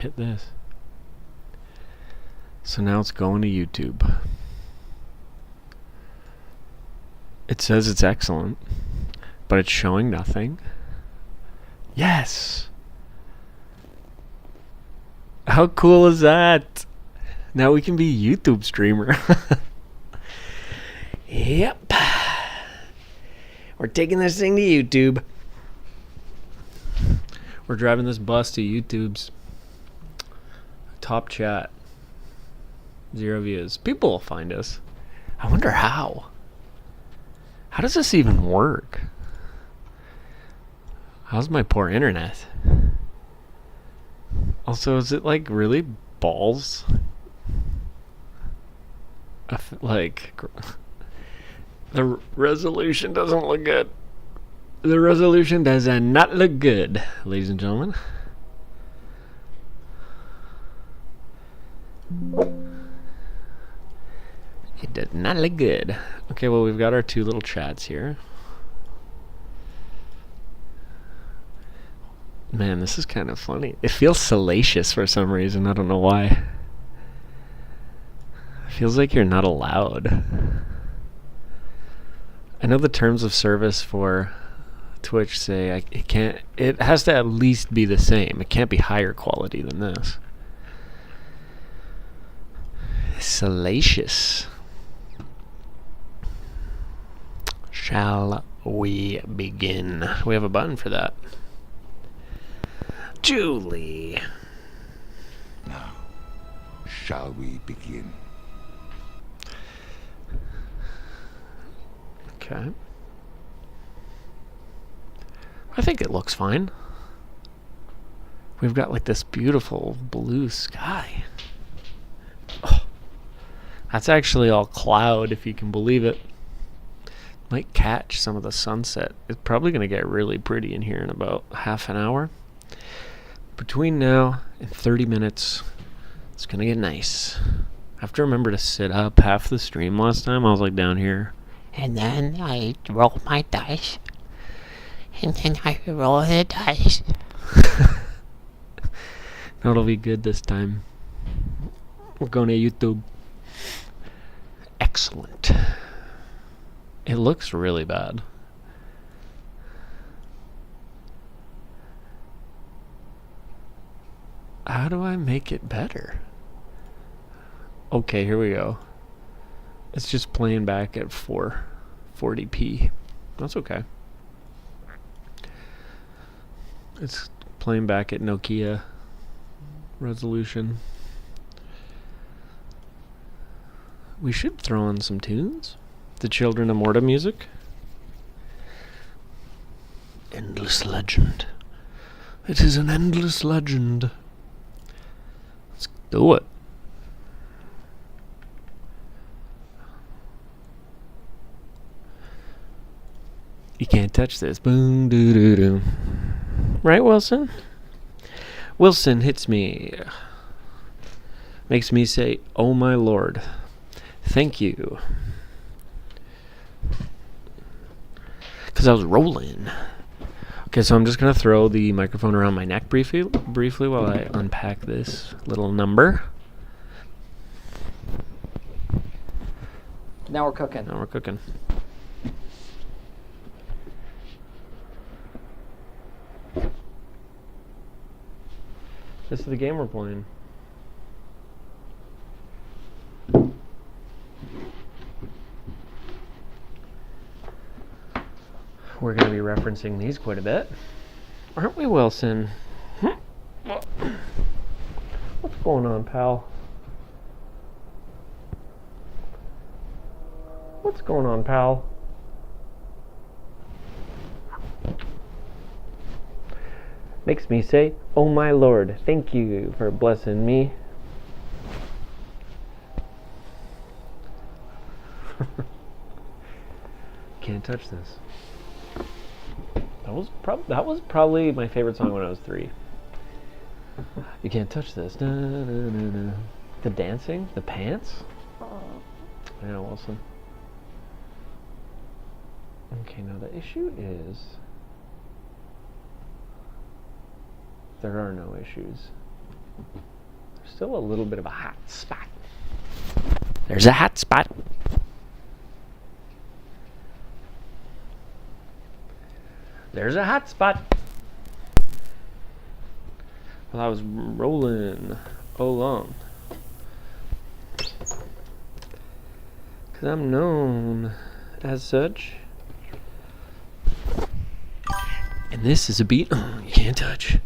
Hit this. So now it's going to YouTube. It says it's excellent, but it's showing nothing. Yes! How cool is that? Now we can be a YouTube streamer. Yep. We're taking this thing to YouTube. We're driving this bus to YouTube's top chat. 0 views. People will find us. I wonder how. How does this even work? How's my poor internet? Also, is it like really balls? Like, the resolution doesn't look good. The resolution does not look good, ladies and gentlemen. It does not look good. Okay, well, we've got our 2 little chats here. Man, this is kind of funny. It feels salacious for some reason. I don't know why. It feels like you're not allowed. I know the terms of service for Twitch say it has to at least be the same. It can't be higher quality than this. Salacious. Shall we begin? We have a button for that. Julie. Now, shall we begin? Okay. I think it looks fine. We've got like this beautiful blue sky. Oh, that's actually all cloud, if you can believe it. Might catch some of the sunset. It's probably going to get really pretty in here in about half an hour. Between now and 30 minutes, it's going to get nice. I have to remember to sit up. Half the stream last time, I was like down here. And then I roll my dice. And then I roll the dice. No, it'll be good this time. We're going to YouTube. Excellent. It looks really bad. How do I make it better? Okay, here we go. It's just playing back at 440p. That's okay. It's playing back at Nokia resolution. We should throw on some tunes. The Children of Morta music. Endless legend. It is an endless legend. Let's do it. You can't touch this. Boom, doo doo doo. Right, Wilson? Wilson hits me. Makes me say, "Oh my lord. Thank you." Because I was rolling. Okay, so I'm just going to throw the microphone around my neck briefly while I unpack this little number. Now we're cooking. Now we're cooking. This is the game we're playing. We're going to be referencing these quite a bit. Aren't we, Wilson? What's going on, pal? What's going on, pal? Makes me say, "Oh my lord, thank you for blessing me." Can't touch this. That was probably my favorite song when I was 3. You can't touch this. Da, da, da, da. The dancing, the pants. I know, Wilson. Okay, now the issue is there are no issues. still a little bit of a hot spot. There's a hot spot. There's a hot spot. Well, I was rolling along. Because I'm known as such. And this is a beat you can't touch.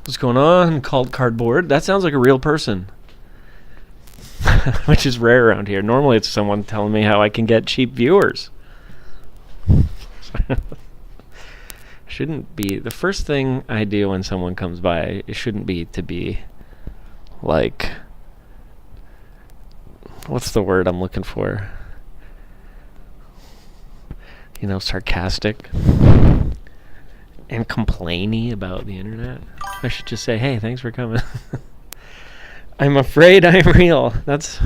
What's going on? Called Cardboard. That sounds like a real person. Which is rare around here. Normally it's someone telling me how I can get cheap viewers. Shouldn't be. The first thing I do when someone comes by, it shouldn't be to be like, what's the word I'm looking for? You know, sarcastic and complainy about the internet. I should just say, hey, thanks for coming. I'm afraid I'm real. That's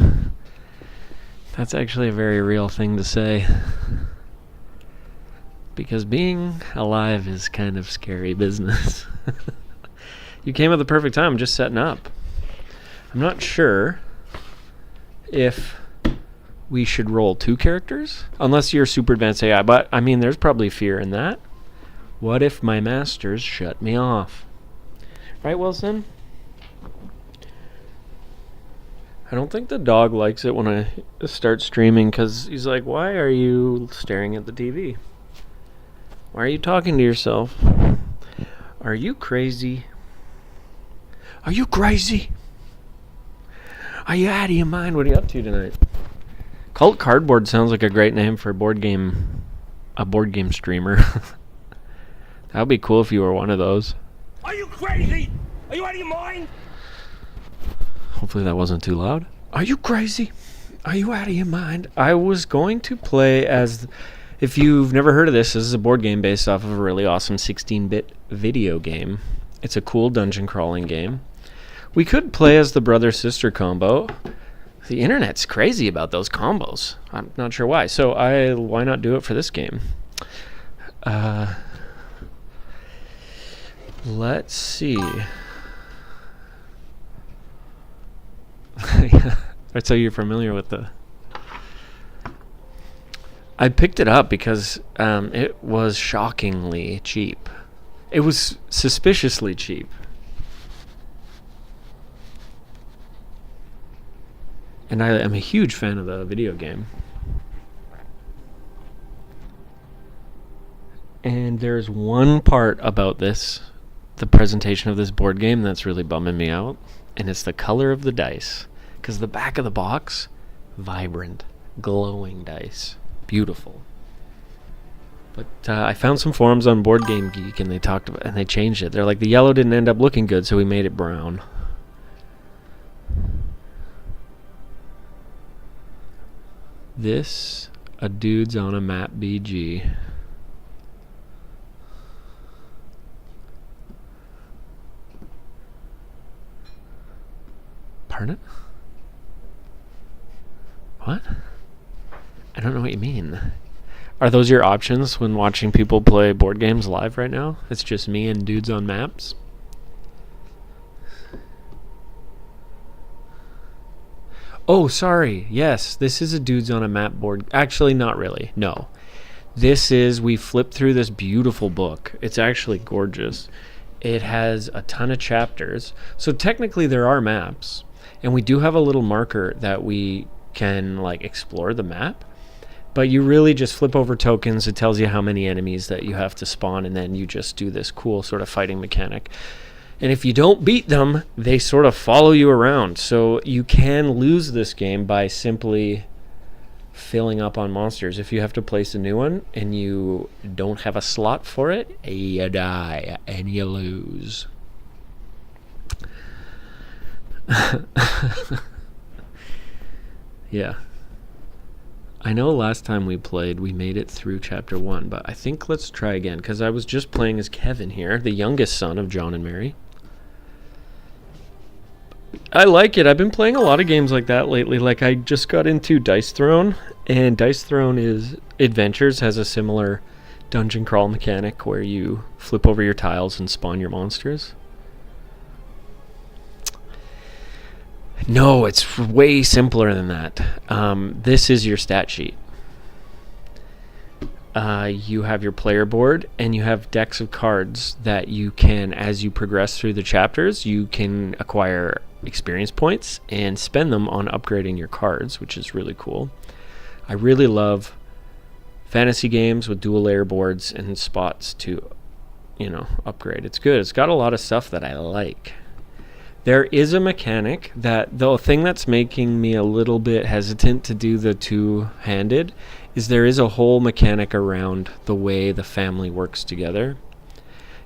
actually a very real thing to say. Because being alive is kind of scary business. You came at the perfect time. I'm just setting up. I'm not sure if we should roll 2 characters. Unless you're super advanced AI. But, I mean, there's probably fear in that. What if my masters shut me off? Right, Wilson? I don't think the dog likes it when I start streaming because he's like, why are you staring at the TV? Why are you talking to yourself? Are you crazy? Are you crazy? Are you out of your mind? What are you up to tonight? Cult Cardboard sounds like a great name for a board game streamer. That would be cool if you were one of those. Are you crazy? Are you out of your mind? Hopefully that wasn't too loud. Are you crazy? Are you out of your mind? I was going to play as... If you've never heard of this is a board game based off of a really awesome 16-bit video game. It's a cool dungeon crawling game. We could play as the brother-sister combo. The internet's crazy about those combos. I'm not sure why. So why not do it for this game? Let's see. So you're familiar with the... I picked it up because it was shockingly cheap. It was suspiciously cheap. And I am a huge fan of the video game. And there's one part about this, the presentation of this board game, that's really bumming me out. And it's the color of the dice. Because the back of the box, vibrant, glowing dice. Beautiful. But I found some forums on Board Game Geek and they talked about, and they changed it. They're like, the yellow didn't end up looking good, so we made it brown. This, a dude's on a map BG. Pardon? What? I don't know what you mean. Are those your options when watching people play board games live right now? It's just me and dudes on maps? Oh, sorry. Yes, this is a dudes on a map board. Actually, not really. No. This is, we flipped through this beautiful book. It's actually gorgeous. It has a ton of chapters. So technically there are maps. And we do have a little marker that we can like explore the map. But you really just flip over tokens. It tells you how many enemies that you have to spawn, and then you just do this cool sort of fighting mechanic. And if you don't beat them, they sort of follow you around. So you can lose this game by simply filling up on monsters. If you have to place a new one and you don't have a slot for it, you die and you lose. Yeah. I know last time we played, we made it through chapter 1, but I think let's try again, because I was just playing as Kevin here, the youngest son of John and Mary. I like it. I've been playing a lot of games like that lately. Like, I just got into Dice Throne, and Dice Throne Adventures has a similar dungeon crawl mechanic where you flip over your tiles and spawn your monsters. No, it's way simpler than that. This is your stat sheet. You have your player board, and you have decks of cards that you can, as you progress through the chapters, you can acquire experience points and spend them on upgrading your cards, which is really cool. I really love fantasy games with dual layer boards and spots to, upgrade. It's good. It's got a lot of stuff that I like. There is a mechanic that, the thing that's making me a little bit hesitant to do the two-handed is there is a whole mechanic around the way the family works together.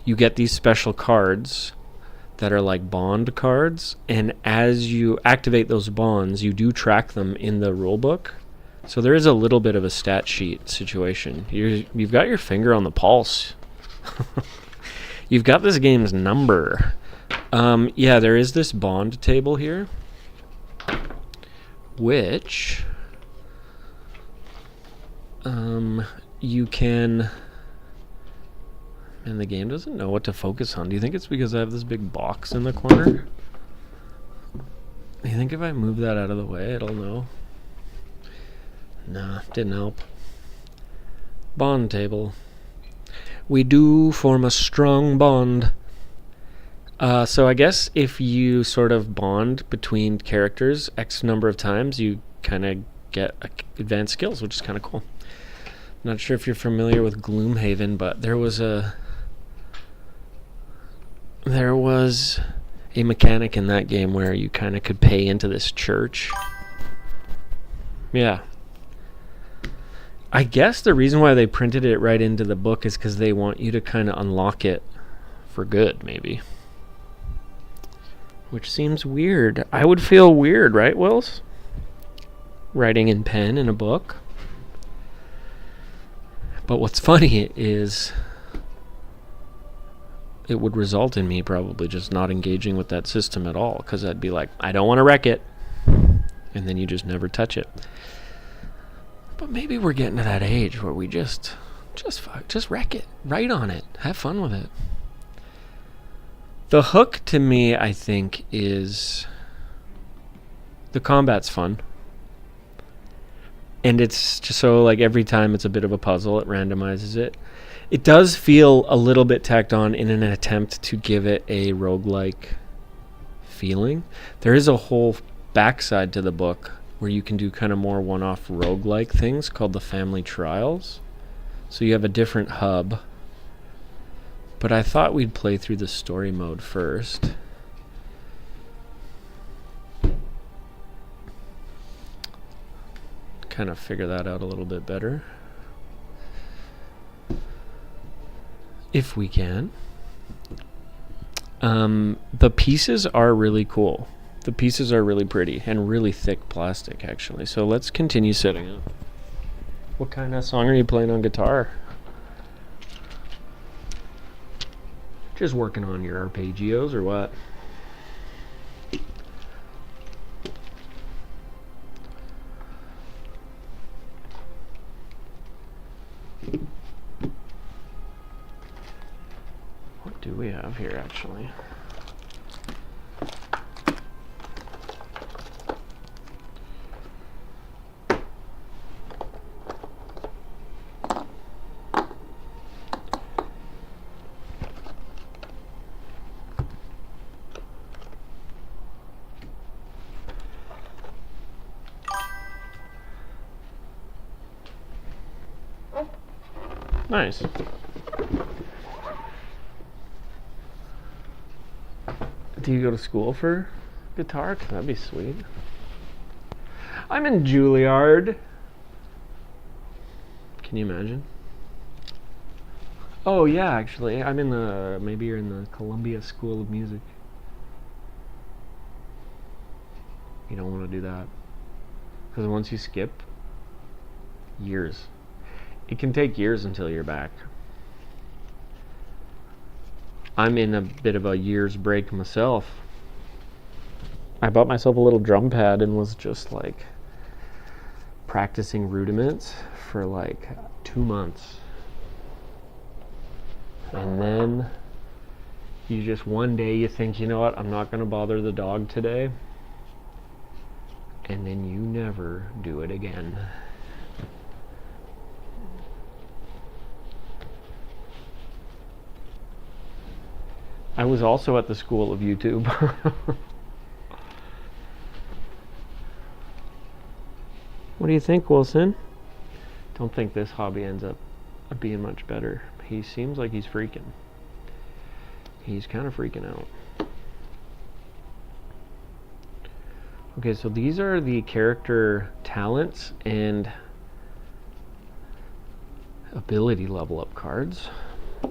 You get these special cards that are like bond cards, and as you activate those bonds, you do track them in the rulebook. So there is a little bit of a stat sheet situation. You've got your finger on the pulse. You've got this game's number. Yeah, there is this bond table here, which you can... And the game doesn't know what to focus on. Do you think it's because I have this big box in the corner? Do you think if I move that out of the way, it'll know? Nah, didn't help. Bond table. We do form a strong bond. So I guess if you sort of bond between characters X number of times, you kind of get advanced skills, which is kind of cool. Not sure if you're familiar with Gloomhaven, but there was a mechanic in that game where you kind of could pay into this church. Yeah. I guess the reason why they printed it right into the book is because they want you to kind of unlock it for good, maybe. Which seems weird. I would feel weird, right, Wills? Writing in pen in a book. But what's funny is it would result in me probably just not engaging with that system at all, because I'd be like, I don't want to wreck it. And then you just never touch it. But maybe we're getting to that age where we just wreck it. Write on it. Have fun with it. The hook to me, I think, is the combat's fun. And it's just so, like, every time it's a bit of a puzzle, it randomizes it. It does feel a little bit tacked on in an attempt to give it a roguelike feeling. There is a whole backside to the book where you can do kind of more one-off roguelike things called the Family Trials. So you have a different hub. But I thought we'd play through the story mode first. Kind of figure that out a little bit better. If we can. The pieces are really cool. The pieces are really pretty and really thick plastic, actually. So let's continue setting up. What kind of song are you playing on guitar? Just working on your arpeggios or what? What do we have here, actually? Nice. Do you go to school for guitar? 'Cause that'd be sweet. I'm in Juilliard. Can you imagine? Oh yeah, actually, I'm in the, maybe you're in the Columbia School of Music. You don't want to do that. Because once you skip, years. It can take years until you're back. I'm in a bit of a year's break myself. I bought myself a little drum pad and was just like practicing rudiments for like 2 months. And then you just one day you think, you know what, I'm not going to bother the dog today. and then you never do it again. I was also at the school of YouTube. What do you think, Wilson? Don't think this hobby ends up being much better. He seems like he's freaking. He's kind of freaking out. Okay, so these are the character talents and ability level up cards.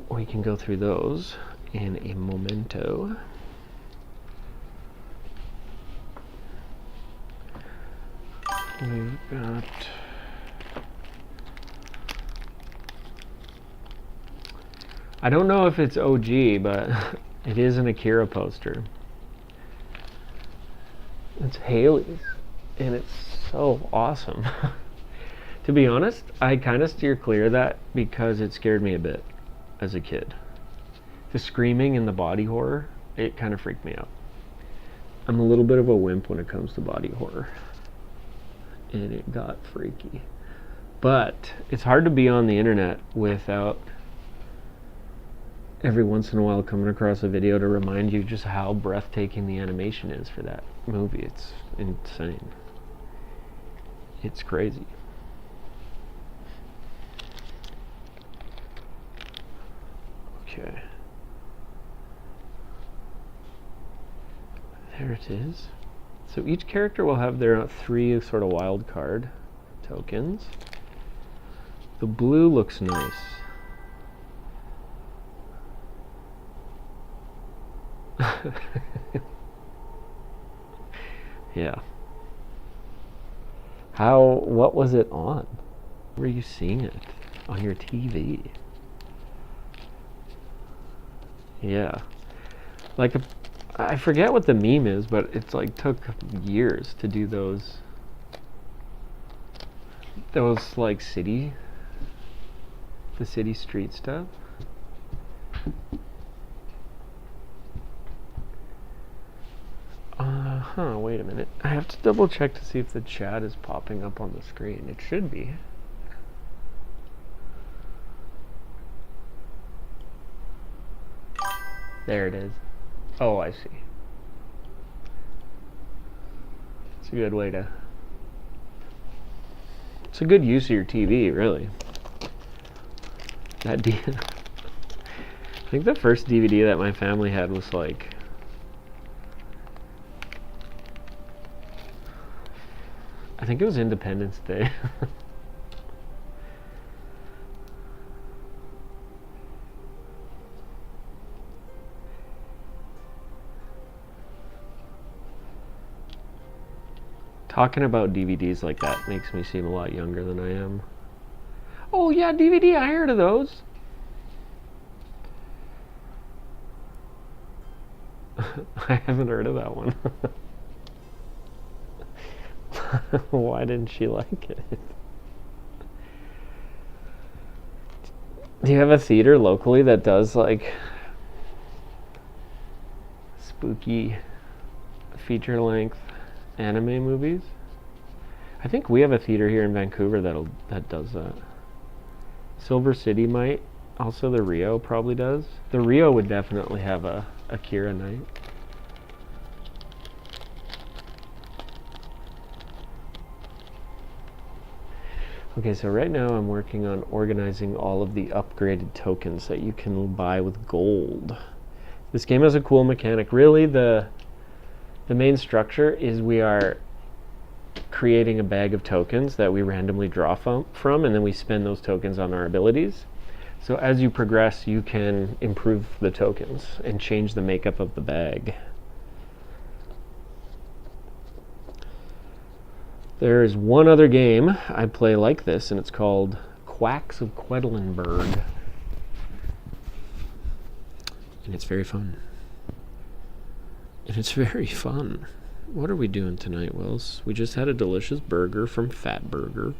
We can go through those in a momento. We've got I don't know if it's OG, but it is an Akira poster. It's Haley's, and it's so awesome. To be honest, I kind of steer clear of that because it scared me a bit as a kid. The screaming and the body horror, it kind of freaked me out. I'm a little bit of a wimp when it comes to body horror, and it got freaky. But it's hard to be on the internet without every once in a while coming across a video to remind you just how breathtaking the animation is for that movie. It's insane. It's crazy. Okay. There it is. So each character will have their 3 sort of wild card tokens. The blue looks nice. Yeah. What was it on? Where are you seeing it? On your TV? Yeah. Like, I forget what the meme is, but it's like took years to do those like the city street stuff. Wait a minute. I have to double check to see if the chat is popping up on the screen. It should be. There it is. Oh, I see. It's a good way to... It's a good use of your TV, really. I think the first DVD that my family had was like... I think it was Independence Day. Talking about DVDs like that makes me seem a lot younger than I am. Oh yeah, DVD, I heard of those. I haven't heard of that one. Why didn't she like it? Do you have a theater locally that does like spooky feature-length anime movies? I think we have a theater here in Vancouver that does that. Silver City might. Also the Rio probably does. The Rio would definitely have a Akira night. Okay, so right now I'm working on organizing all of the upgraded tokens that you can buy with gold. This game has a cool mechanic. Really, the main structure is we are creating a bag of tokens that we randomly draw from, and then we spend those tokens on our abilities. So as you progress, you can improve the tokens and change the makeup of the bag. There is one other game I play like this, and it's called Quacks of Quedlinburg. And it's very fun. And it's very fun. What are we doing tonight, Wills? We just had a delicious burger from Fat Burger.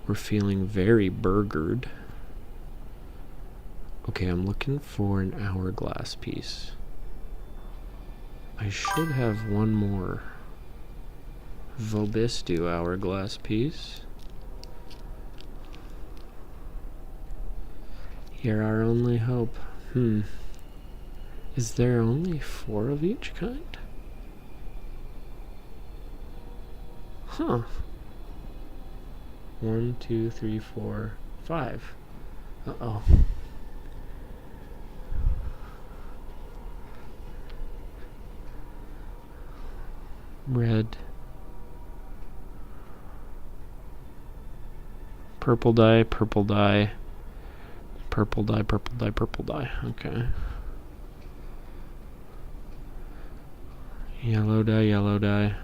We're feeling very burgered. Okay, I'm looking for an hourglass piece. I should have one more Vobistu hourglass piece. You're our only hope. Is there only 4 of each kind? Huh. 1, 2, 3, 4, 5. Uh-oh. Red. Purple dye, purple dye. Purple dye, purple dye, purple dye. Okay. Yellow dye, yellow dye.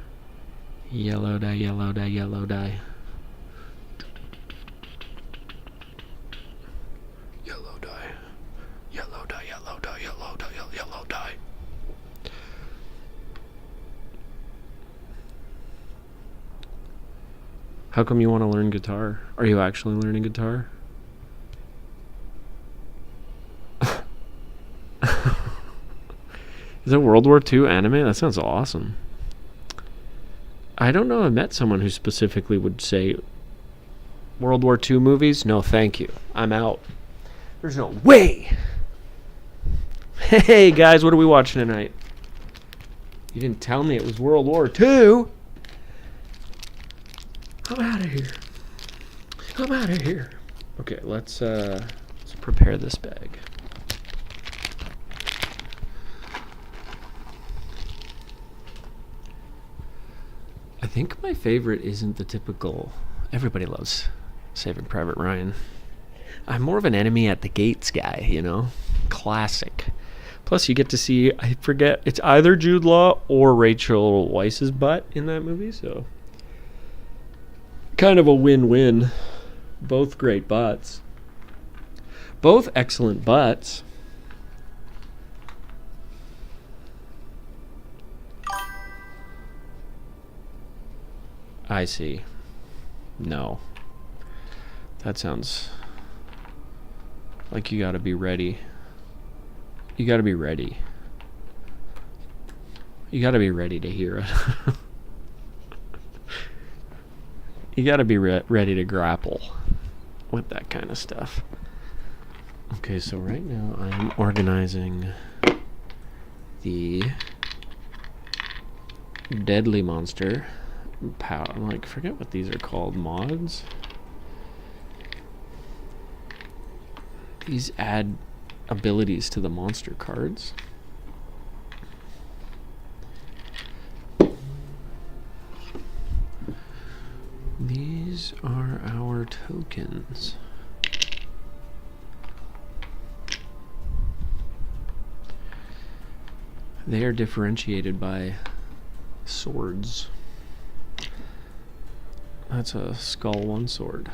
Yellow dye, yellow dye, yellow dye. Yellow dye. Yellow dye, yellow dye, yellow dye, yellow dye. How come you want to learn guitar? Are you actually learning guitar? Is it World War II anime? That sounds awesome. I don't know. I met someone who specifically would say, World War II movies? No, thank you. I'm out. There's no way. Hey, guys, what are we watching tonight? You didn't tell me it was World War II. I'm out of here. I'm out of here. Okay, let's prepare this bag. I think my favorite isn't the typical. Everybody loves Saving Private Ryan. I'm more of an enemy at the gates guy, you know? Classic. Plus, you get to see, I forget, it's either Jude Law or Rachel Weisz's butt in that movie, so. Kind of a win-win. Both great butts. Both excellent butts. I see. No. That sounds like you gotta be ready. You gotta be ready. You gotta be ready to hear it. You gotta be ready to grapple with that kind of stuff. Okay, so right now I'm organizing the Deadly Monster forget what these are called, mods. These add abilities to the monster cards. These are our tokens. They are differentiated by swords. That's a Skull 1 sword.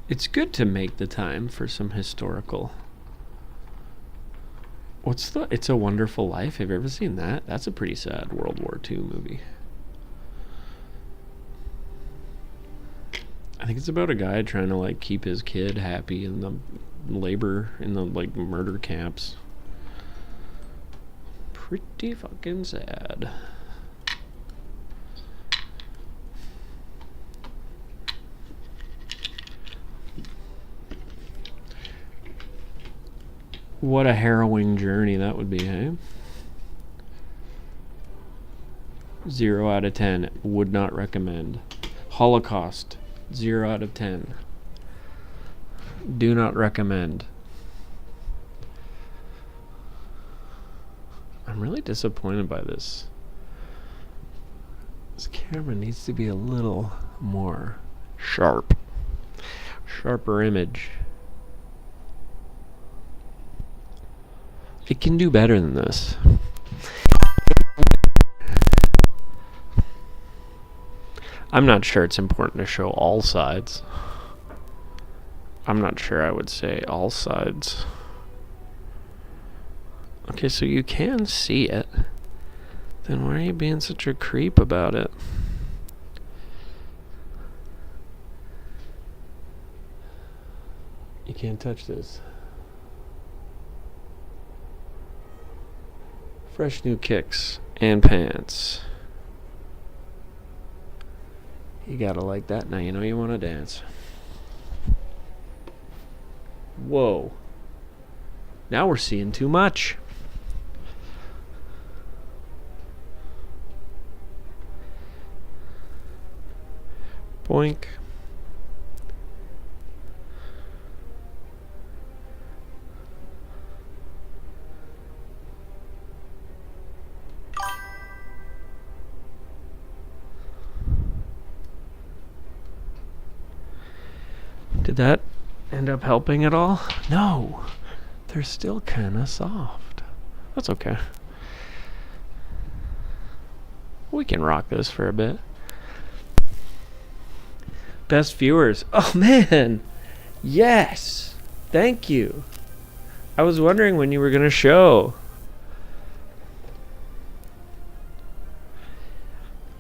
It's good to make the time for some historical. What's the It's a Wonderful Life? Have you ever seen that? That's a pretty sad World War II movie. I think it's about a guy trying to keep his kid happy in the murder camps. Pretty fucking sad. What a harrowing journey that would be, hey? 0 out of 10. Would not recommend. Holocaust. 0 out of 10. Do not recommend. I'm really disappointed by this. This camera needs to be a little more sharp. Sharper image. It can do better than this. I'm not sure it's important to show all sides. I'm not sure I would say all sides. Okay, so you can see it. Then why are you being such a creep about it? You can't touch this. Fresh new kicks and pants. You gotta like that. Now you know you want to dance. Whoa. Now we're seeing too much. Boink. Did that end up helping at all? No. They're still kind of soft. That's okay. We can rock this for a bit. Best viewers. Oh, man. Yes. Thank you. I was wondering when you were going to show.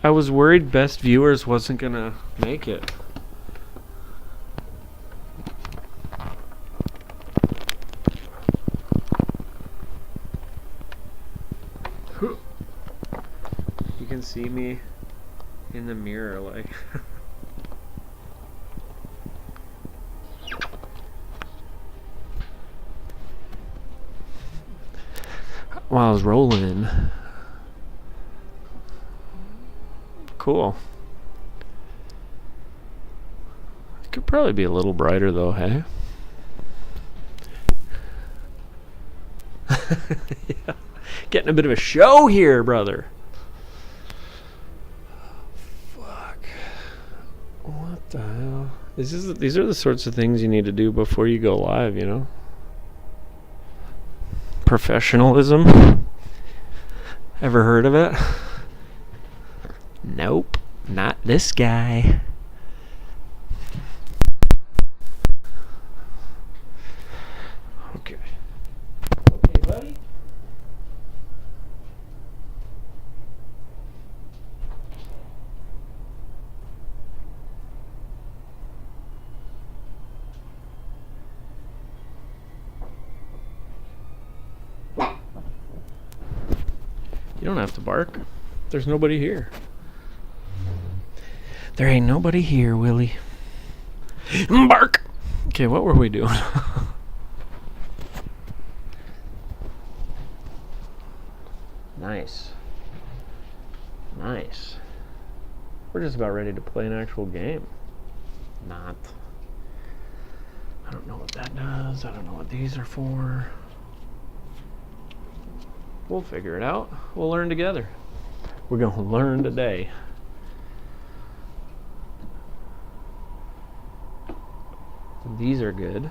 I was worried best viewers wasn't going to make it. You can see me in the mirror like... While I was rolling. Cool. It could probably be a little brighter though, hey? Yeah. Getting a bit of a show here, brother. Fuck. What the hell? These are the sorts of things you need to do before you go live, you know? Professionalism. Ever heard of it? Nope, not this guy. Okay. Okay, buddy. You don't have to bark. There's nobody here. There ain't nobody here, Willie. Bark! Okay, what were we doing? Nice. Nice. We're just about ready to play an actual game. Not. I don't know what that does. I don't know what these are for. We'll figure it out. We'll learn together. We're going to learn today. These are good.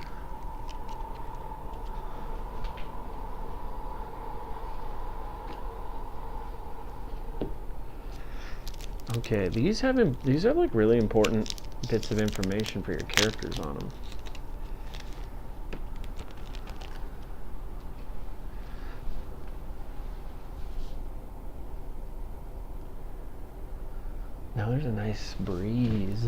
Okay, these have like really important bits of information for your characters on them. Now there's a nice breeze.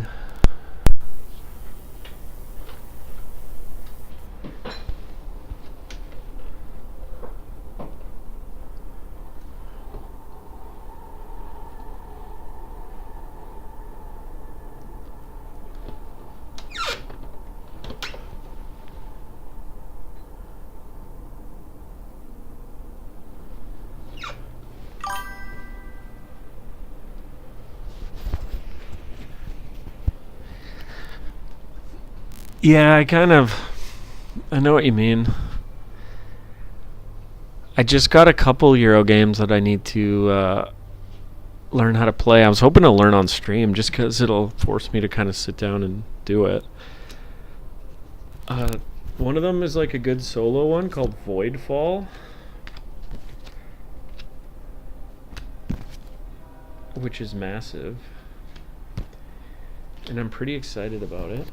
Yeah, I know what you mean. I just got a couple Euro games that I need to learn how to play. I was hoping to learn on stream just because it'll force me to kind of sit down and do it. One of them is like a good solo one called Voidfall, which is massive. And I'm pretty excited about it.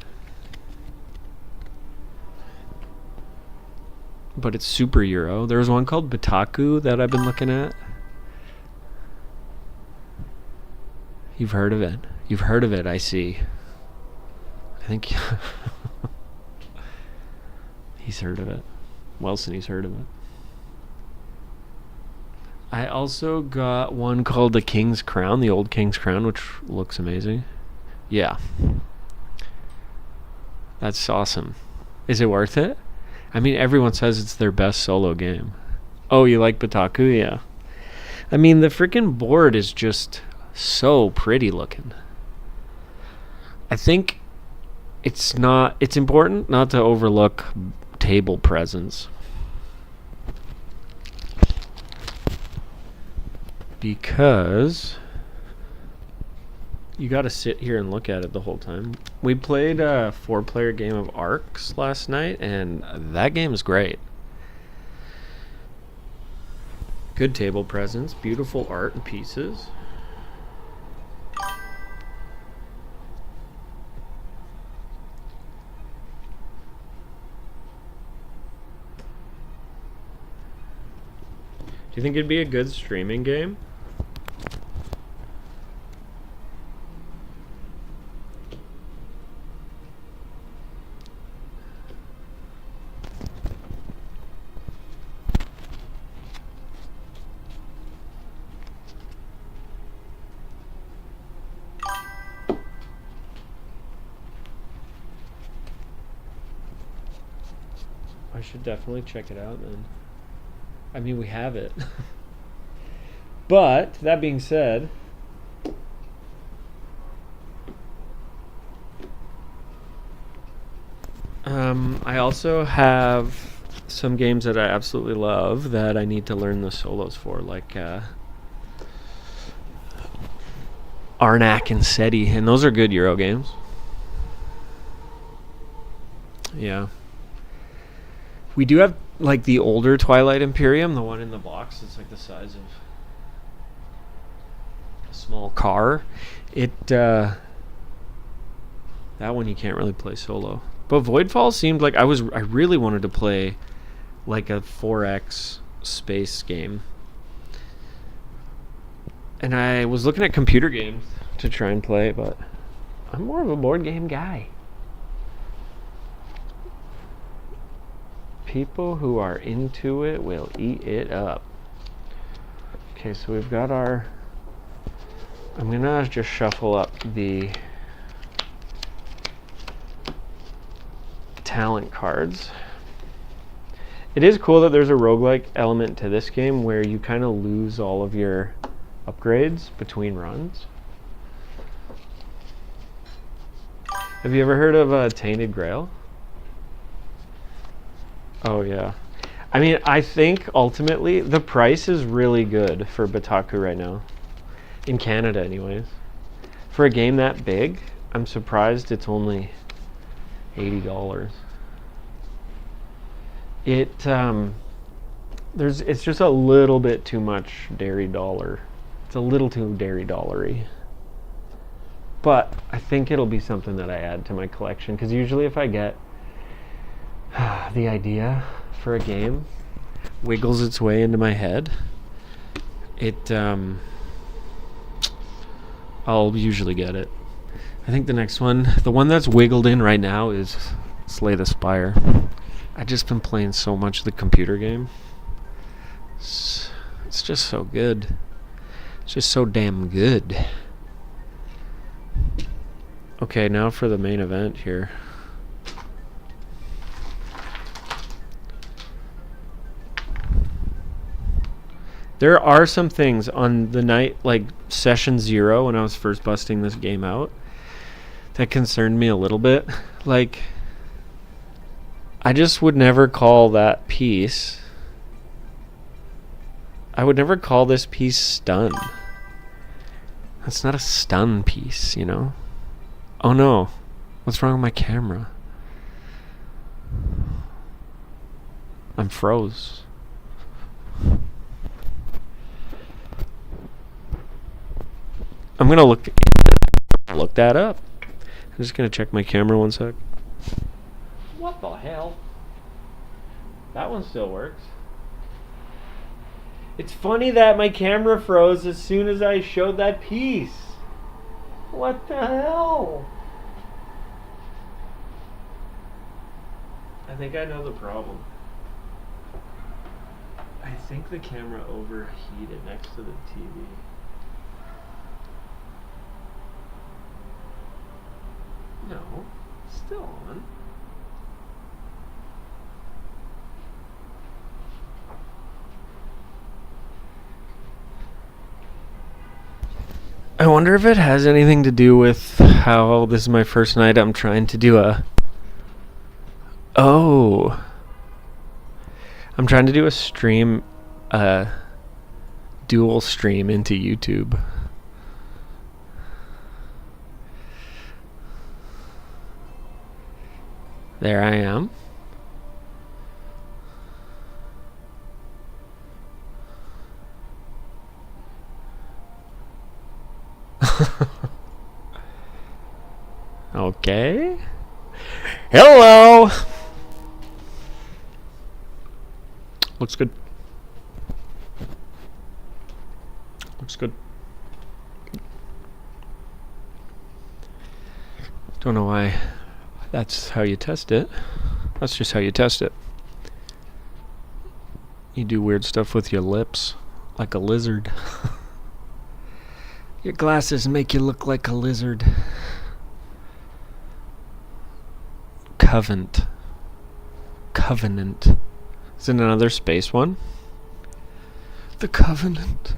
But it's super Euro. There's one called Bitaku that I've been looking at. You've heard of it. You've heard of it, I see. I think... He's heard of it. Wilson, he's heard of it. I also got one called the King's Crown, the old King's Crown, which looks amazing. Yeah. That's awesome. Is it worth it? I mean, everyone says it's their best solo game. Oh, you like Bataku? Yeah. I mean, the freaking board is just so pretty looking. I think it's important not to overlook table presence. Because you got to sit here and look at it the whole time. We played a 4-player game of Arcs last night, and that game is great. Good table presence, beautiful art and pieces. Do you think it'd be a good streaming game? I should definitely check it out, then. I mean, we have it. But, that being said, I also have some games that I absolutely love that I need to learn the solos for, like Arnak and SETI, and those are good Euro games. Yeah. We do have, like, the older Twilight Imperium, the one in the box that's, like, the size of a small car. That one you can't really play solo. But Voidfall seemed like I really wanted to play, like, a 4X space game. And I was looking at computer games to try and play, but I'm more of a board game guy. People who are into it will eat it up. Okay, so we've got our... I'm gonna just shuffle up the talent cards. It is cool that there's a roguelike element to this game where you kind of lose all of your upgrades between runs. Have you ever heard of Tainted Grail? Oh, yeah. I mean, I think ultimately the price is really good for Bataku right now. In Canada, anyways. For a game that big, I'm surprised it's only $80. It's just a little bit too much dairy dollar. It's a little too dairy dollary. But I think it'll be something that I add to my collection, because usually if I get the idea for a game wiggles its way into my head, I'll usually get it. I think the next one, the one that's wiggled in right now, is Slay the Spire. I've just been playing so much of the computer game. It's just so good. It's just so damn good. Okay, now for the main event here. There are some things on the night, like session 0, when I was first busting this game out, that concerned me a little bit. Like, I just would never call that piece... I would never call this piece stun. That's not a stun piece, you know? Oh no. What's wrong with my camera? I'm froze. I'm gonna look that up. I'm just gonna check my camera one sec. What the hell? That one still works. It's funny that my camera froze as soon as I showed that piece. What the hell? I think I know the problem. I think the camera overheated next to the TV. No, still on. I wonder if it has anything to do with how this is my first night. I'm trying to do a... Oh. I'm trying to do a stream, dual stream into YouTube. There I am. Okay. Hello. Looks good. Looks good. Don't know why that's how you test it. That's just how you test it. You do weird stuff with your lips, like a lizard. Your glasses make you look like a lizard. Covenant. Is it another space one? The Covenant.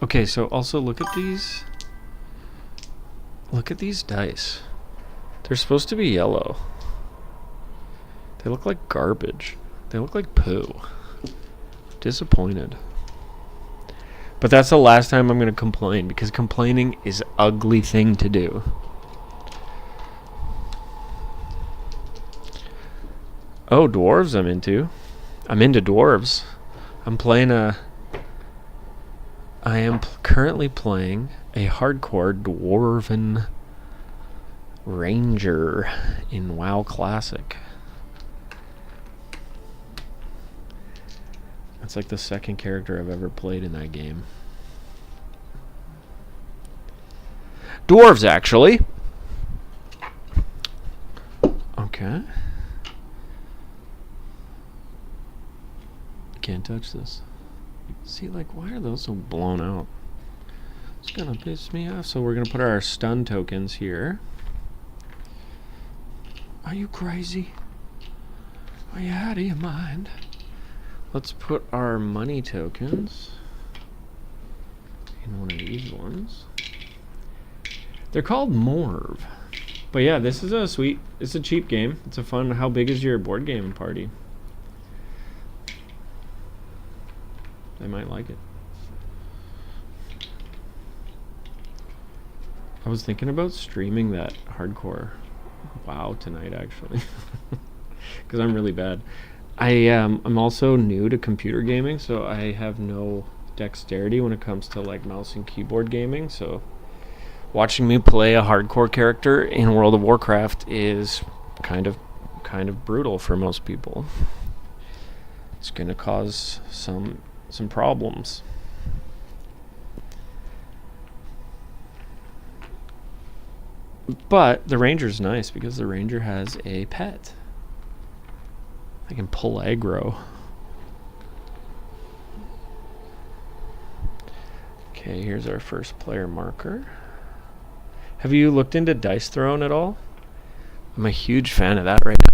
Okay, so also look at these. Look at these dice. They're supposed to be yellow. They look like garbage. They look like poo. Disappointed. But that's the last time I'm going to complain, because complaining is an ugly thing to do. Oh, dwarves I'm into. I'm into dwarves. I am currently playing a hardcore dwarven ranger in WoW Classic. That's like the second character I've ever played in that game. Dwarves, actually. Okay. Can't touch this. See, like, why are those so blown out? It's gonna piss me off. So we're gonna put our stun tokens here. Are you crazy? Are you out of your mind? Let's put our money tokens in one of these ones. They're called Morv. But yeah, this is it's a cheap game. It's a fun, how big is your board game party? They might like it. I was thinking about streaming that hardcore WoW tonight, actually. Because I'm really bad. I'm also new to computer gaming, so I have no dexterity when it comes to like mouse and keyboard gaming, so watching me play a hardcore character in World of Warcraft is kind of brutal for most people. It's gonna cause some problems. But the ranger's nice because the ranger has a pet. I can pull aggro. Okay, here's our first player marker. Have you looked into Dice Throne at all? I'm a huge fan of that right now.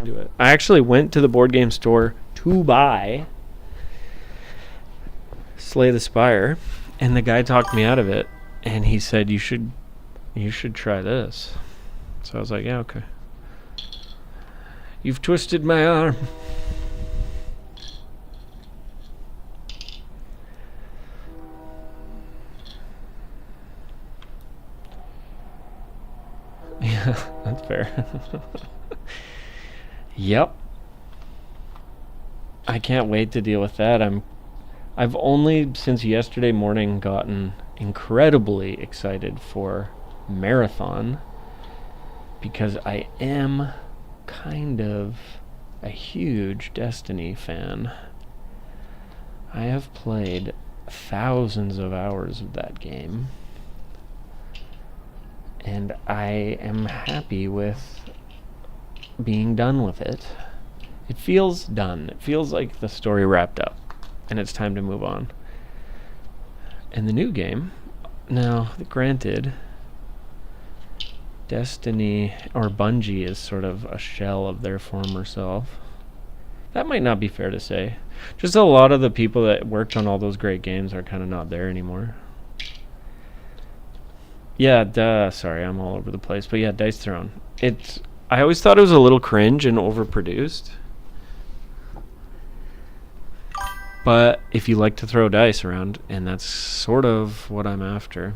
Into it. I actually went to the board game store to buy Slay the Spire, and the guy talked me out of it, and he said you should try this. So I was like, yeah, okay. You've twisted my arm. Yeah, that's fair. Yep. I can't wait to deal with that. I've only since yesterday morning gotten incredibly excited for Marathon because I am kind of a huge Destiny fan. I have played thousands of hours of that game, and I am happy with being done with it. It feels done. It feels like the story wrapped up, and it's time to move on. And the new game, now, granted, Destiny or Bungie is sort of a shell of their former self. That might not be fair to say. Just a lot of the people that worked on all those great games are kind of not there anymore. Yeah, sorry, I'm all over the place. But yeah, Dice Throne. I always thought it was a little cringe and overproduced. But if you like to throw dice around, and that's sort of what I'm after,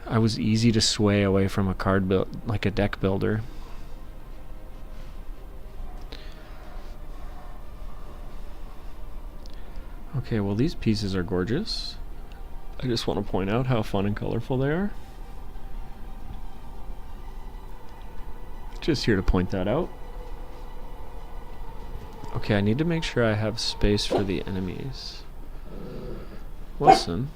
I was easy to sway away from a card build, like a deck builder. Okay, well these pieces are gorgeous. I just want to point out how fun and colorful they are. Just here to point that out. Okay, I need to make sure I have space for the enemies. Wilson,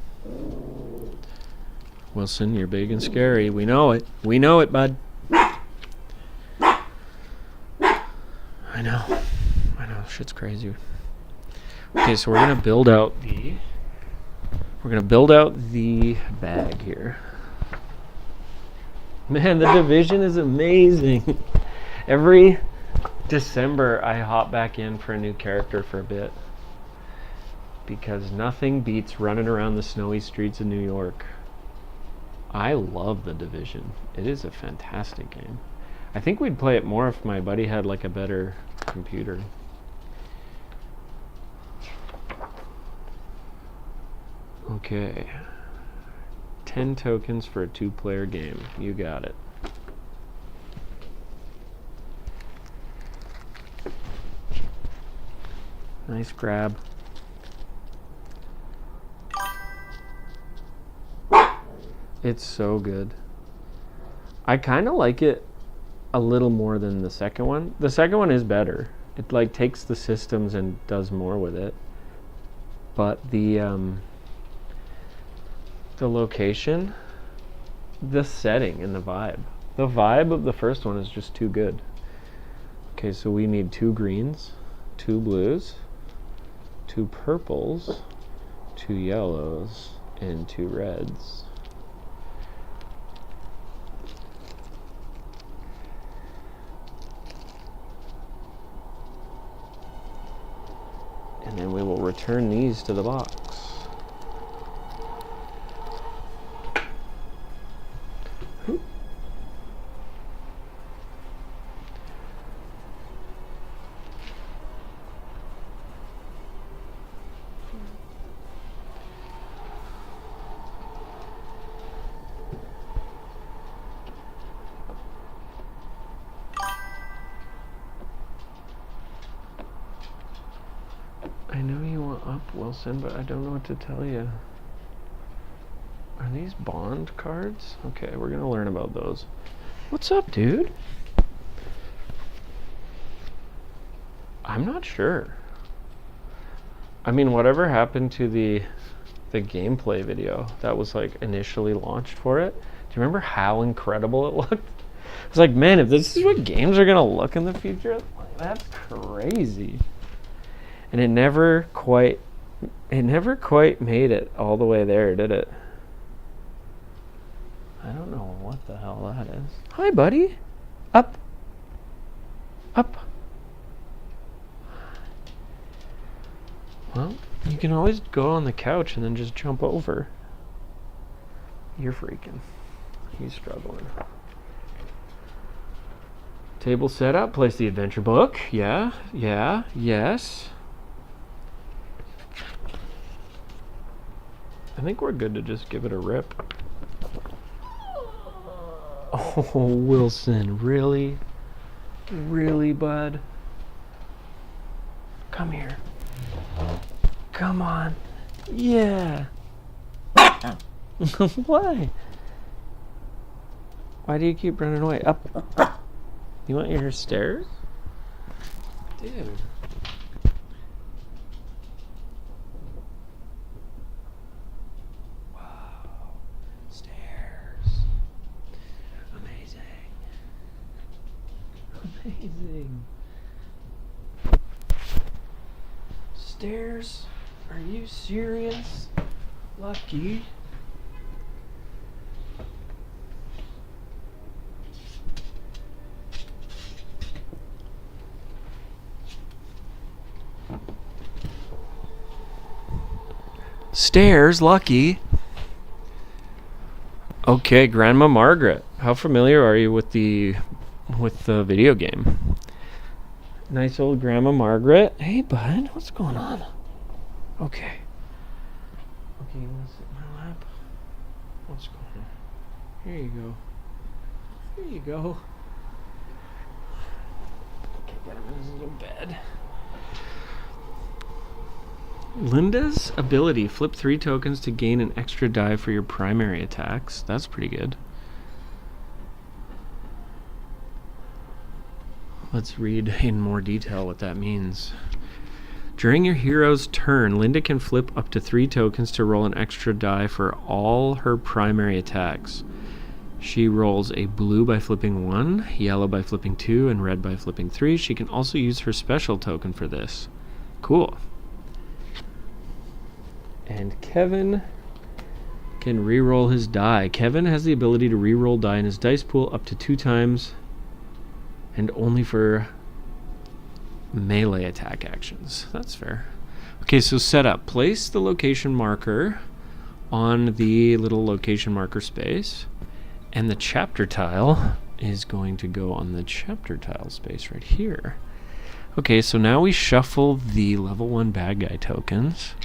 you're big and scary. We know it. We know it, bud. I know. Shit's crazy. Okay, so we're gonna build out the bag here. Man, the Division is amazing. Every December I hop back in for a new character for a bit, because nothing beats running around the snowy streets of New York. I love the Division. It is a fantastic game. I think we'd play it more if my buddy had like a better computer. Okay. 10 tokens for a 2-player game. You got it. Nice grab. It's so good. I kind of like it a little more than the second one. The second one is better. It like takes the systems and does more with it. But the location, the setting, and the vibe. The vibe of the first one is just too good. Okay, so we need 2 greens, 2 blues, 2 purples, 2 yellows, and 2 reds. And then we will return these to the box. I know you want up, Wilson, but I don't know what to tell you. Are these bond cards? Okay, we're gonna learn about those. What's up, dude? I'm not sure. I mean, whatever happened to the gameplay video that was like initially launched for it? Do you remember how incredible it looked? It's like, man, if this is what games are gonna look in the future, like, that's crazy. And it never quite made it all the way there, did it? I don't know what the hell that is. Hi, buddy. Up. Up. Well, you can always go on the couch and then just jump over. You're freaking. He's struggling. Table set up. Place the adventure book. Yeah. Yes. I think we're good to just give it a rip. Oh, Wilson, really? Really, bud? Come here. Come on. Yeah. Why? Why do you keep running away? Up. You want your stairs? Dude. Amazing. stairs? Are you serious? Lucky. Stairs, Lucky. Okay, Grandma Margaret. How familiar are you with the video game? Nice old Grandma Margaret. Hey, bud, what's going on? Okay. Okay, you want to sit in my lap? What's going on? Here you go. Here you go. Okay, get him in his little bed. Linda's ability, flip 3 tokens to gain an extra die for your primary attacks. That's pretty good. Let's read in more detail what that means. During your hero's turn, Linda can flip up to 3 tokens to roll an extra die for all her primary attacks. She rolls a blue by flipping 1, yellow by flipping 2, and red by flipping 3. She can also use her special token for this. Cool. And Kevin can re-roll his die. Kevin has the ability to re-roll die in his dice pool up to 2 times, and only for melee attack actions. That's fair. Okay, so setup. Place the location marker on the little location marker space, and the chapter tile is going to go on the chapter tile space right here. Okay, so now we shuffle the level 1 bad guy tokens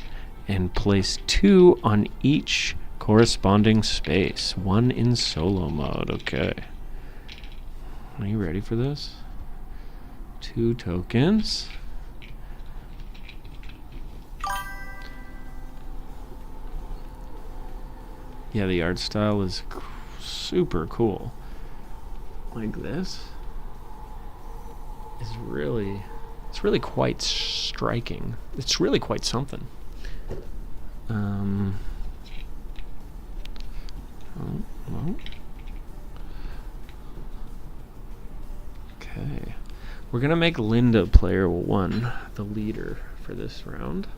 and place 2 on each corresponding space. 1 in solo mode. Okay. Are you ready for this? 2 tokens. Yeah, the art style is super cool. Like this. It's really quite striking. It's really quite something. Well. Okay. We're going to make Linda player 1 the leader for this round.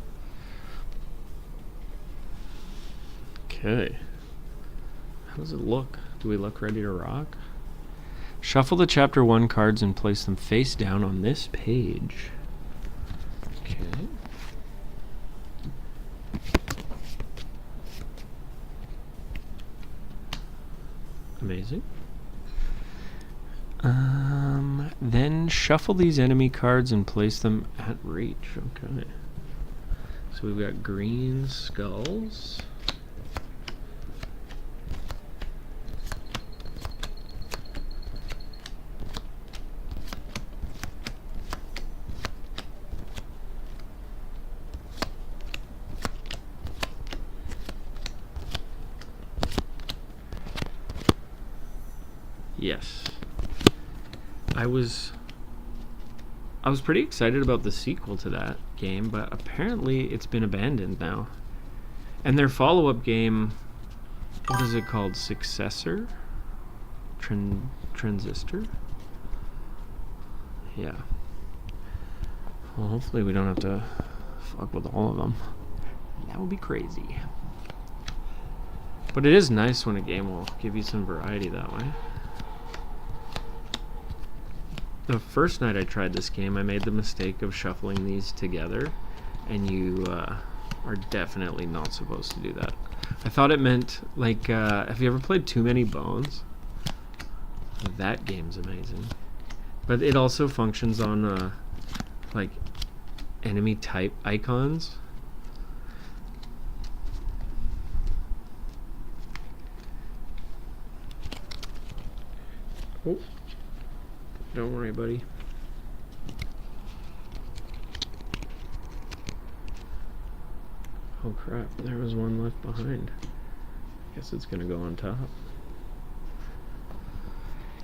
Okay. How does it look? Do we look ready to rock? Shuffle the chapter 1 cards and place them face down on this page. Okay. Amazing. Then shuffle these enemy cards and place them at reach. Okay. So we've got green skulls. Yes. I was pretty excited about the sequel to that game, but apparently it's been abandoned now. And their follow-up game, what is it called? Successor? Transistor? Yeah. Well, hopefully we don't have to fuck with all of them. That would be crazy. But it is nice when a game will give you some variety that way. The first night I tried this game, I made the mistake of shuffling these together, and you are definitely not supposed to do that. I thought it meant, like, have you ever played Too Many Bones? That game's amazing. But it also functions on, like, enemy type icons. Oh. Don't worry, buddy. Oh crap, there was one left behind. Guess it's gonna go on top.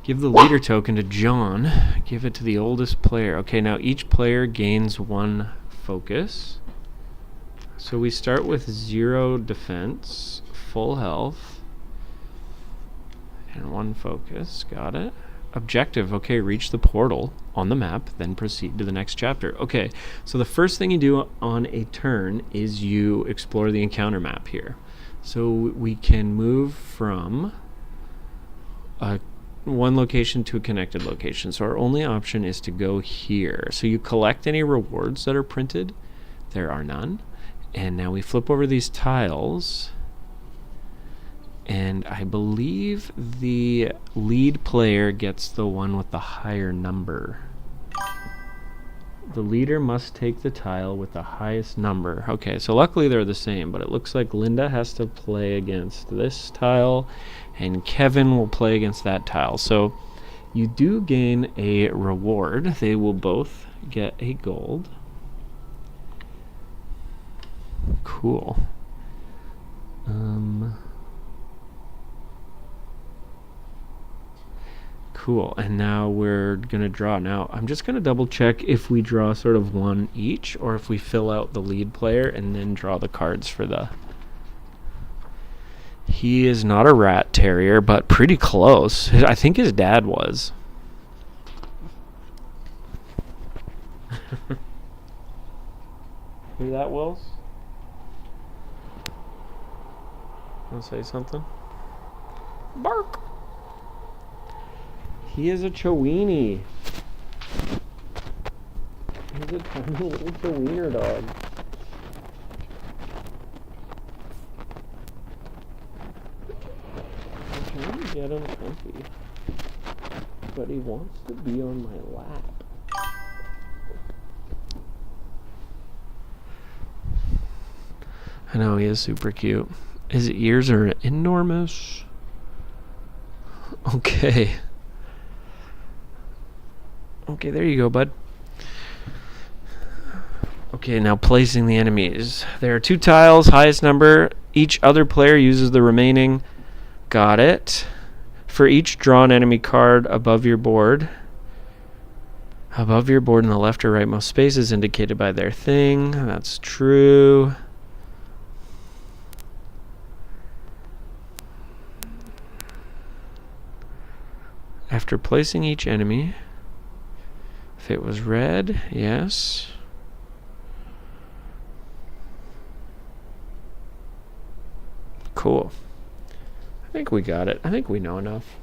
Give the leader token to John. Give it to the oldest player. Okay, now each player gains 1 focus. So we start with 0 defense, full health, and 1 focus. Got it? objective. Okay, reach the portal on the map, then proceed to the next chapter. Okay, so the first thing you do on a turn is you explore the encounter map here. So we can move from one location to a connected location. So our only option is to go here. So you collect any rewards that are printed. There are none. And now we flip over these tiles. And I believe the lead player gets the one with the higher number. The leader must take the tile with the highest number. Okay, so luckily they're the same, but it looks like Linda has to play against this tile, and Kevin will play against that tile. So you do gain a reward. They will both get a gold. Cool. Cool, and now we're gonna draw. Now I'm just gonna double check if we draw sort of one each, or if we fill out the lead player and then draw the cards for the... He is not a rat terrier, but pretty close. I think his dad was. Hear that, Wills? Want to say something? Bark! He is a Chiweenie. He's a tiny little Chiwiener dog. I'm trying to get him comfy, but he wants to be on my lap. I know, he is super cute. His ears are enormous. Okay. Okay, there you go, bud. Okay, now placing the enemies. There are 2 tiles, highest number. Each other player uses the remaining. Got it. For each drawn enemy card above your board. Above your board in the left or rightmost space is indicated by their thing. That's true. After placing each enemy... If it was red, yes. Cool. I think we got it. I think we know enough.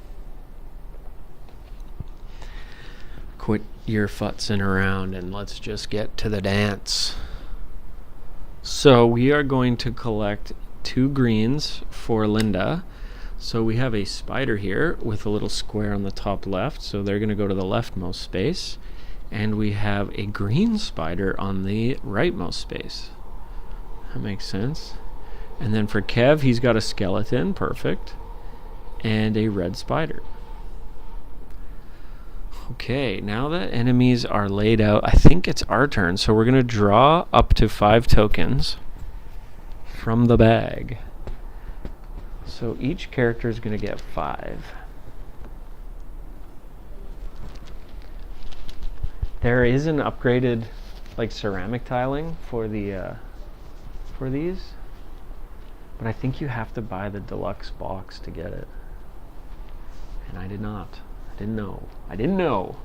Quit your futzing around and let's just get to the dance. So we are going to collect 2 greens for Linda. So we have a spider here with a little square on the top left. So they're going to go to the leftmost space. And we have a green spider on the rightmost space. That makes sense. And then for Kev, he's got a skeleton, perfect, and a red spider. Okay, now that enemies are laid out, I think it's our turn. So we're going to draw up to 5 tokens from the bag. So each character is going to get 5. There is an upgraded, like, ceramic tiling for the for these, but I think you have to buy the deluxe box to get it. And I did not. I didn't know. I didn't know.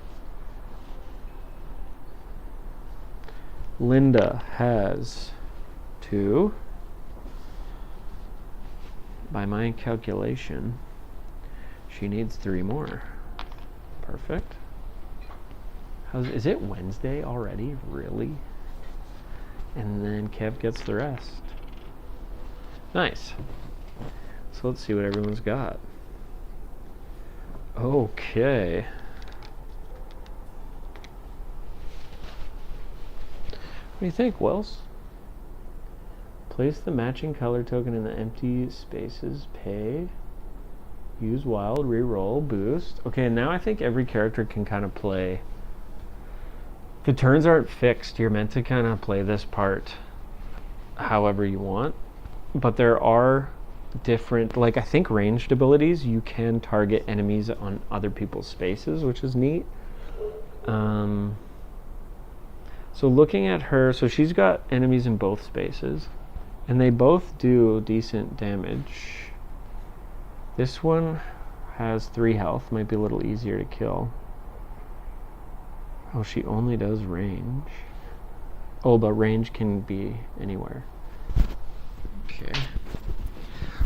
Linda has 2. By my calculation, she needs 3 more. Perfect. Is it Wednesday already? Really? And then Kev gets the rest. Nice. So let's see what everyone's got. Okay. What do you think, Wells? Place the matching color token in the empty spaces. Pay. Use wild, reroll, boost. Okay, now I think every character can kind of play. The turns aren't fixed. You're meant to kind of play this part however you want. But there are different, like, I think ranged abilities. You can target enemies on other people's spaces, which is neat. So looking at her, so she's got enemies in both spaces. And they both do decent damage. This one, has 3 health. Might be a little easier to kill. Oh, she only does range. Oh, but range can be anywhere. Okay.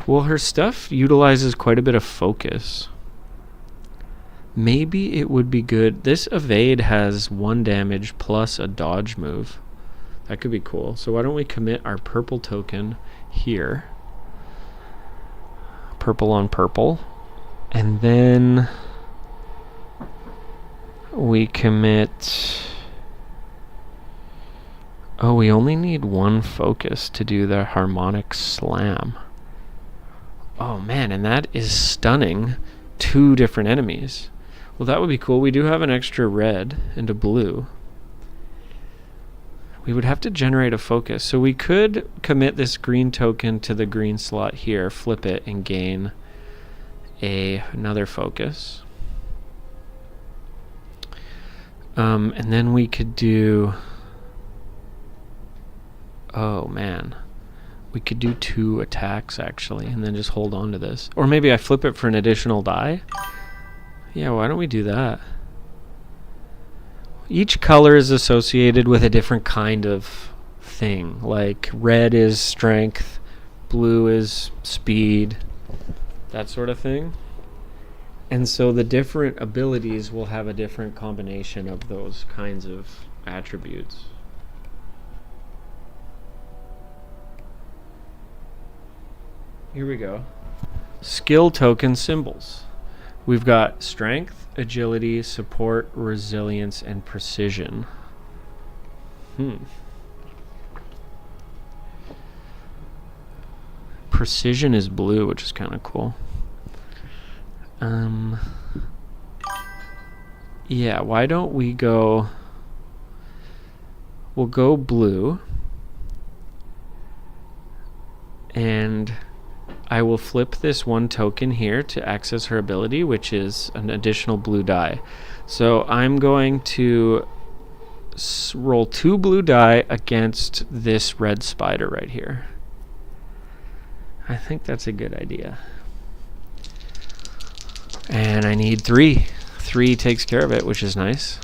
Well, her stuff utilizes quite a bit of focus. Maybe it would be good. This evade has 1 damage plus a dodge move. That could be cool. So why don't we commit our purple token here. Purple on purple. And then we commit... Oh, we only need 1 focus to do the harmonic slam. Oh man, and that is stunning 2 different enemies. Well, that would be cool. We do have an extra red and a blue. We would have to generate a focus. So we could commit this green token to the green slot here, flip it, and gain another focus. And then we could do... Oh, man. We could do 2 attacks, actually, and then just hold on to this. Or maybe I flip it for an additional die. Yeah, why don't we do that? Each color is associated with a different kind of thing. Like, red is strength, blue is speed, that sort of thing. And so the different abilities will have a different combination of those kinds of attributes. Here we go. Skill token symbols. We've got strength, agility, support, resilience, and precision. Precision is blue, which is kind of cool. Yeah, why don't we go... We'll go blue. And I will flip this 1 token here to access her ability, which is an additional blue die. So I'm going to roll 2 blue die against this red spider right here. I think that's a good idea. And I need 3. 3 takes care of it, which is nice.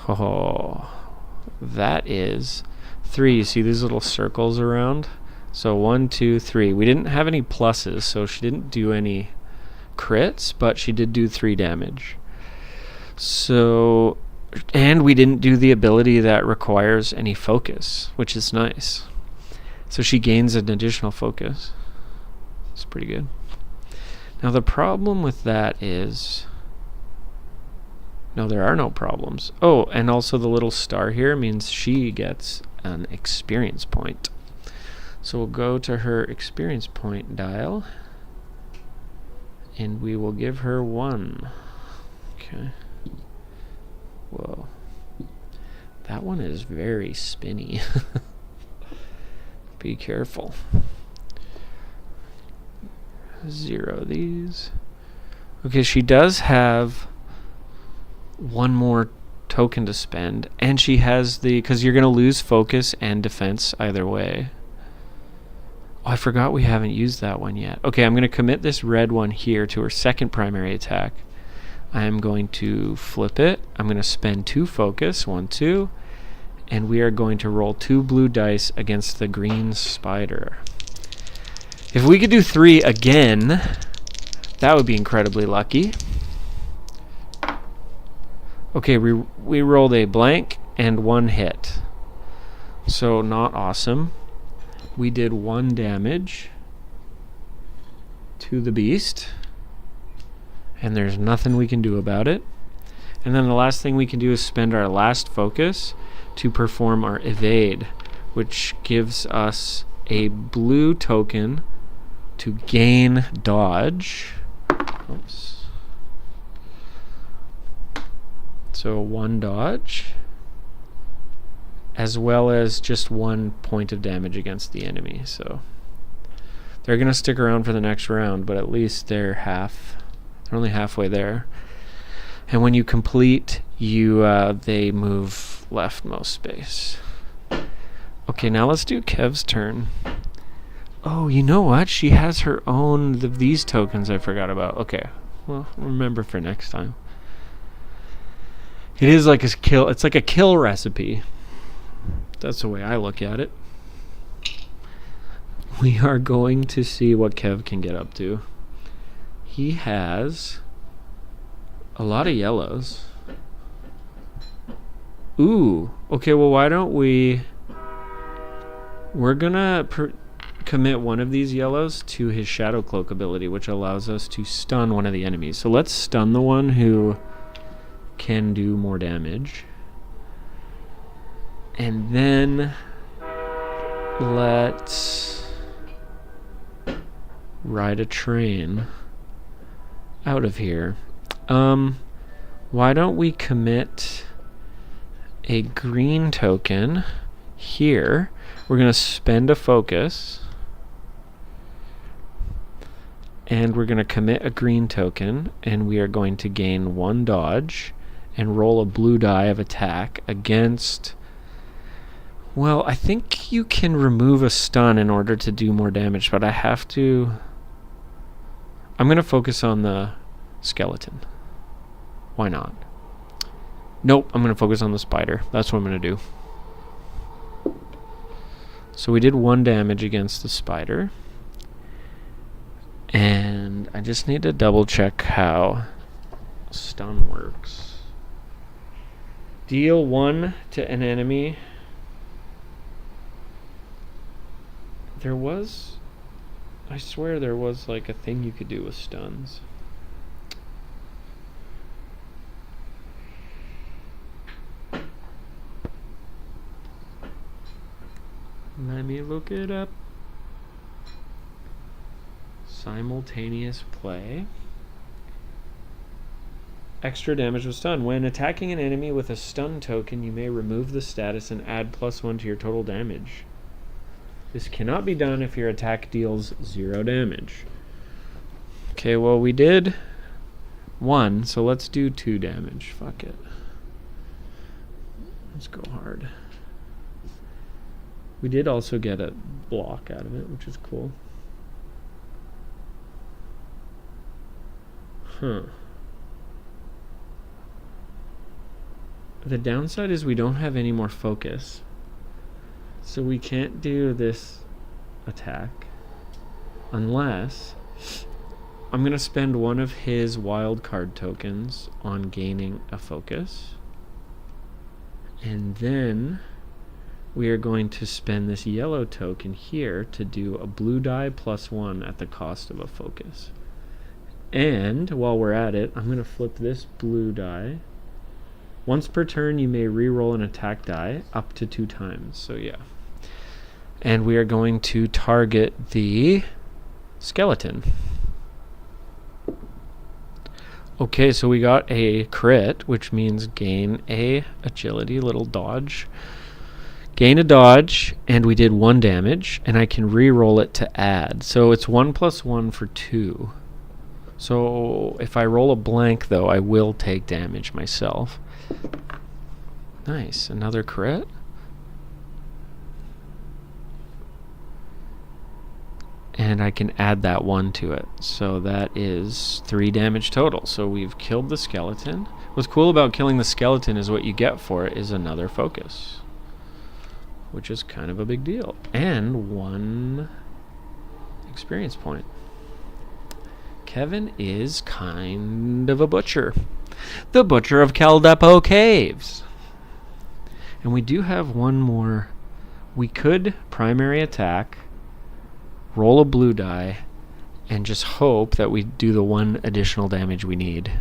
Oh, that is 3. You see these little circles around? So 1, 2, 3. We didn't have any pluses, so she didn't do any crits, but she did do 3 damage. So, and we didn't do the ability that requires any focus, which is nice. So she gains an additional focus. It's pretty good. Now the problem with that is... No, there are no problems. Oh, and also the little star here means she gets an experience point. So we'll go to her experience point dial, and we will give her 1. Okay. Whoa. That one is very spinny. Be careful. 0 these. Okay, she does have 1 more token to spend, and she has the... Because you're going to lose focus and defense either way. Oh, I forgot we haven't used that one yet. Okay, I'm going to commit this red one here to her second primary attack. I am going to flip it. I'm going to spend 2 focus, 1, 2, and we are going to roll 2 blue dice against the green spider. If we could do 3 again, that would be incredibly lucky. Okay, we rolled a blank and 1 hit. So not awesome. We did 1 damage to the beast, and there's nothing we can do about it. And then the last thing we can do is spend our last focus to perform our evade, which gives us a blue token to gain dodge. Oops. So 1 dodge, as well as just 1 point of damage against the enemy. So they're going to stick around for the next round, but at least they're only halfway there. And when you complete, they move leftmost space. Okay, now let's do Kev's turn. Oh, you know what? She has her own these tokens I forgot about. Okay. Well, remember for next time. It is like a kill. It's like a kill recipe. That's the way I look at it. We are going to see what Kev can get up to. He has a lot of yellows. Ooh. Okay, well, why don't we... We're gonna commit one of these yellows to his Shadow Cloak ability, which allows us to stun one of the enemies. So let's stun the one who can do more damage. And then let's ride a train out of here. Why don't we commit a green token here? We're going to spend a focus. And we're going to commit a green token. And we are going to gain 1 dodge and roll a blue die of attack against... Well, I think you can remove a stun in order to do more damage, but I have to... I'm going to focus on the skeleton. Why not? Nope, I'm going to focus on the spider. That's what I'm going to do. So we did 1 damage against the spider. And I just need to double check how stun works. Deal 1 to an enemy. There was... I swear there was like a thing you could do with stuns. Let me look it up. Simultaneous play. Extra damage with stun. When attacking an enemy with a stun token, you may remove the status and add +1 to your total damage. This cannot be done if your attack deals 0 damage. Okay, well, we did 1, so let's do 2 damage. Fuck it. Let's go hard. We did also get a block out of it, which is cool. Huh. The downside is we don't have any more focus. So we can't do this attack unless I'm going to spend one of his wild card tokens on gaining a focus. And then we are going to spend this yellow token here to do a blue die +1 at the cost of a focus. And while we're at it, I'm going to flip this blue die. Once per turn, you may re-roll an attack die up to 2 times. So yeah. And we are going to target the skeleton. Okay, so we got a crit, which means gain a agility, little dodge. Gain a dodge, and we did 1 damage, and I can re-roll it to add. So it's 1 + 1 for 2. So if I roll a blank, though, I will take damage myself. Nice, another crit. And I can add that 1 to it. So that is 3 damage total. So we've killed the skeleton. What's cool about killing the skeleton is what you get for it is another focus, which is kind of a big deal. And 1 experience point. Kevin is kind of a butcher. The Butcher of Caldepo Caves. And we do have one more. We could primary attack, roll a blue die, and just hope that we do the 1 additional damage we need.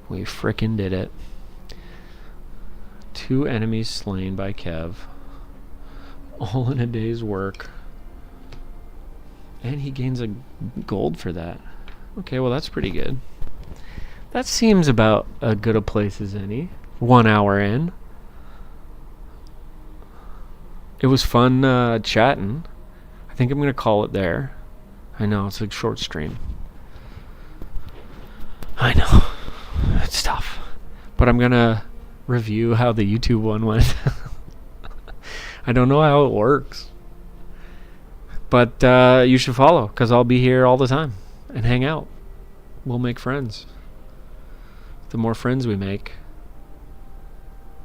We frickin' did it. 2 enemies slain by Kev. All in a day's work. And he gains a gold for that. Okay, well that's pretty good. That seems about as good a place as any. 1 hour in. It was fun chatting. I think I'm going to call it there. I know, it's a short stream. I know. It's tough. But I'm going to review how the YouTube one went. I don't know how it works. But you should follow, because I'll be here all the time and hang out. We'll make friends. The more friends we make,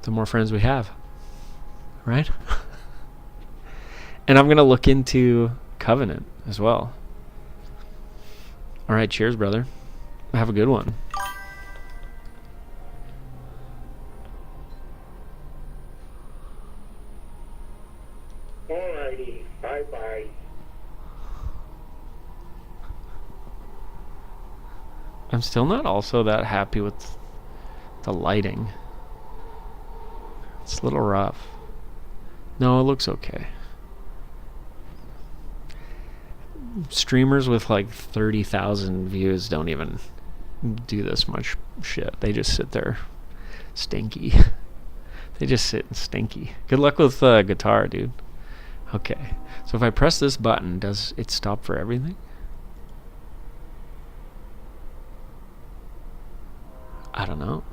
the more friends we have. Right? And I'm going to look into Covenant as well. All right, cheers, brother. Have a good one. Alrighty, bye-bye. I'm still not also that happy with the lighting. It's a little rough. No, it looks okay. Streamers with like 30,000 views don't even do this much shit. They just sit there stinky. They just sit and stinky. Good luck with guitar, dude. Okay. So if I press this button, does it stop for everything? I don't know.